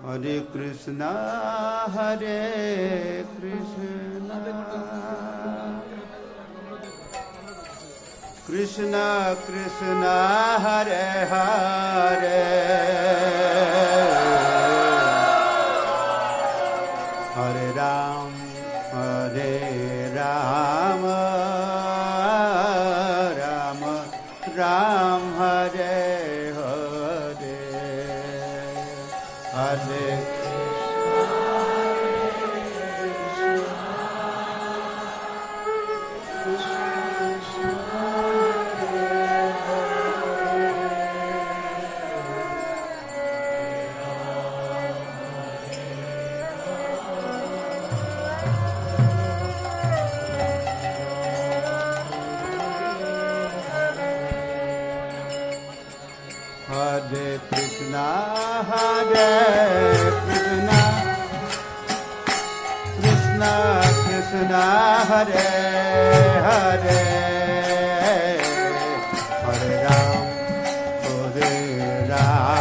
Hare Krishna, Hare Krishna, Krishna Krishna, Hare Hare, Hare Ram, Hare Ram, Ram Ram, Hare Hare, Hare Hare Krishna, Hare Krishna, Krishna Krishna, Hare Hare, Hare Ram, Hare Ram.